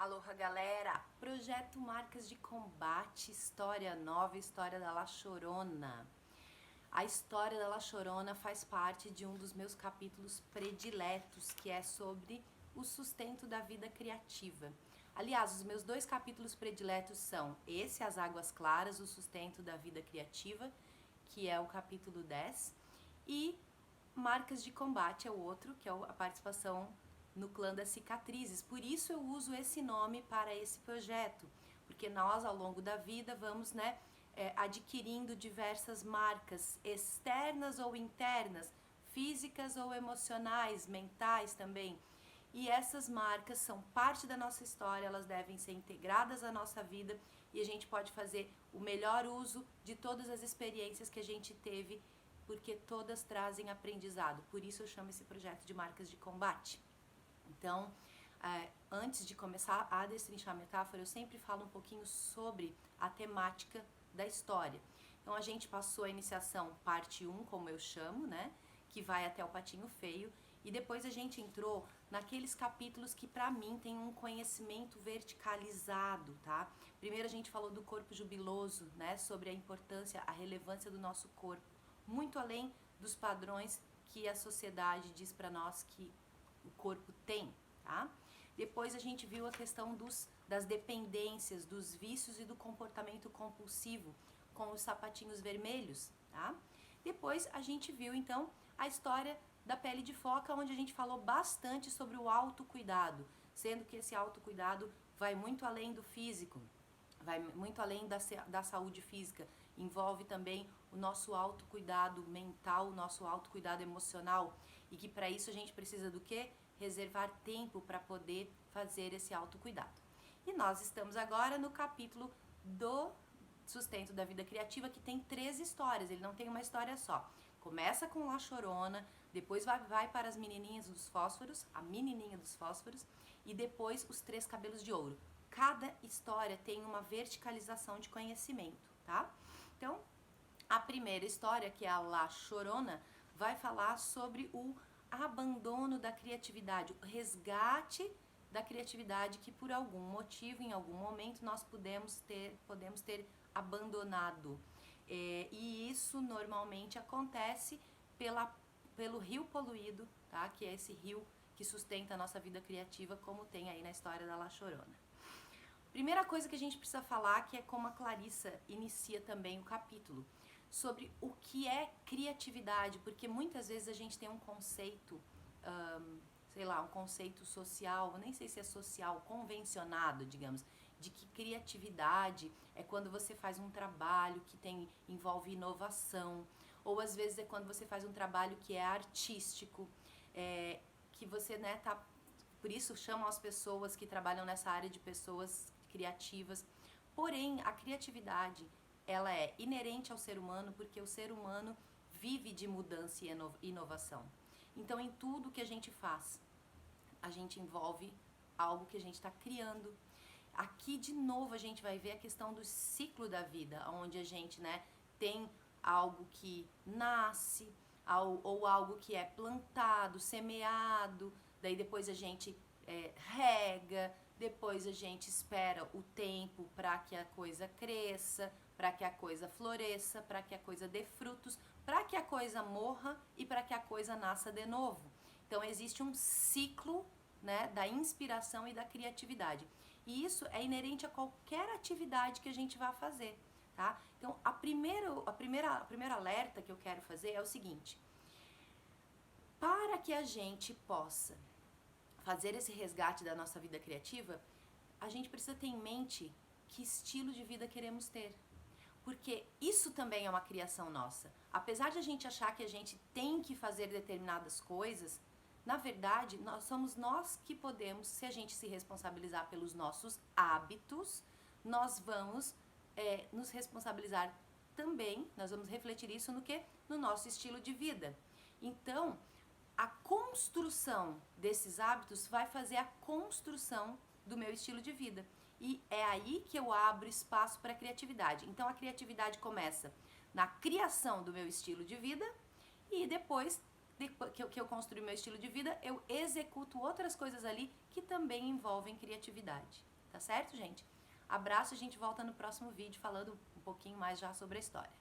Aloha, galera! Projeto Marcas de Combate, história nova, história da La Chorona. A história da La Chorona faz parte de um dos meus capítulos prediletos, que é sobre o sustento da vida criativa. Aliás, os meus dois capítulos prediletos são esse, As Águas Claras, o sustento da vida criativa, que é o capítulo 10, e Marcas de Combate é o outro, que é a participação no clã das cicatrizes. Por isso eu uso esse nome para esse projeto, porque nós ao longo da vida vamos adquirindo diversas marcas externas ou internas, físicas ou emocionais, mentais também. E essas marcas são parte da nossa história, elas devem ser integradas à nossa vida e a gente pode fazer o melhor uso de todas as experiências que a gente teve, porque todas trazem aprendizado. Por isso eu chamo esse projeto de Marcas de Combate. Então, antes de começar a destrinchar a metáfora, eu sempre falo um pouquinho sobre a temática da história. Então, a gente passou a iniciação parte 1, como eu chamo, né? Que vai até o patinho feio. E depois a gente entrou naqueles capítulos que, pra mim, tem um conhecimento verticalizado, tá? Primeiro a gente falou do corpo jubiloso, né? Sobre a importância, a relevância do nosso corpo. Muito além dos padrões que a sociedade diz pra nós que o corpo tem, tá? Depois a gente viu a questão das dependências, dos vícios e do comportamento compulsivo com os sapatinhos vermelhos, tá? Depois a gente viu então a história da pele de foca, onde a gente falou bastante sobre o autocuidado, sendo que esse autocuidado vai muito além do físico, vai muito além da saúde física, envolve também o nosso autocuidado mental, o nosso autocuidado emocional, e que para isso a gente precisa do quê? Reservar tempo para poder fazer esse autocuidado. E nós estamos agora no capítulo do sustento da vida criativa, que tem 3 histórias, ele não tem uma história só. Começa com La Chorona, depois vai para as menininhas dos fósforos, a menininha dos fósforos, e depois os 3 cabelos de ouro. Cada história tem uma verticalização de conhecimento, tá? Então, a primeira história, que é a La Chorona, vai falar sobre o abandono da criatividade, o resgate da criatividade que por algum motivo, em algum momento, nós podemos ter abandonado. E isso normalmente acontece pelo rio poluído, tá? Que é esse rio que sustenta a nossa vida criativa, como tem aí na história da La Chorona. Primeira coisa que a gente precisa falar, que é como a Clarissa inicia também o capítulo, sobre o que é criatividade, porque muitas vezes a gente tem um conceito, um conceito social, nem sei se é social, convencionado, digamos, de que criatividade é quando você faz um trabalho que envolve inovação, ou às vezes é quando você faz um trabalho que é artístico, que você, por isso chamam as pessoas que trabalham nessa área de pessoas criativas. Porém, a criatividade, ela é inerente ao ser humano, porque o ser humano vive de mudança e inovação. Então, em tudo que a gente faz, a gente envolve algo que a gente está criando. Aqui, de novo, a gente vai ver a questão do ciclo da vida, onde a gente, tem algo que nasce, ou algo que é plantado, semeado, daí depois a gente rega, depois a gente espera o tempo para que a coisa cresça, para que a coisa floresça, para que a coisa dê frutos, para que a coisa morra e para que a coisa nasça de novo. Então existe um ciclo, da inspiração e da criatividade. E isso é inerente a qualquer atividade que a gente vá fazer, tá? Então a primeira alerta que eu quero fazer é o seguinte: para que a gente possa fazer esse resgate da nossa vida criativa, a gente precisa ter em mente que estilo de vida queremos ter. Porque isso também é uma criação nossa. Apesar de a gente achar que a gente tem que fazer determinadas coisas, na verdade, somos nós que podemos, se a gente se responsabilizar pelos nossos hábitos, nós vamos nos responsabilizar também, nós vamos refletir isso no quê? No nosso estilo de vida. Então, a construção desses hábitos vai fazer a construção do meu estilo de vida. E é aí que eu abro espaço para a criatividade. Então a criatividade começa na criação do meu estilo de vida e depois depois que eu construí meu estilo de vida, eu executo outras coisas ali que também envolvem criatividade. Tá certo, gente? Abraço, a gente volta no próximo vídeo falando um pouquinho mais já sobre a história.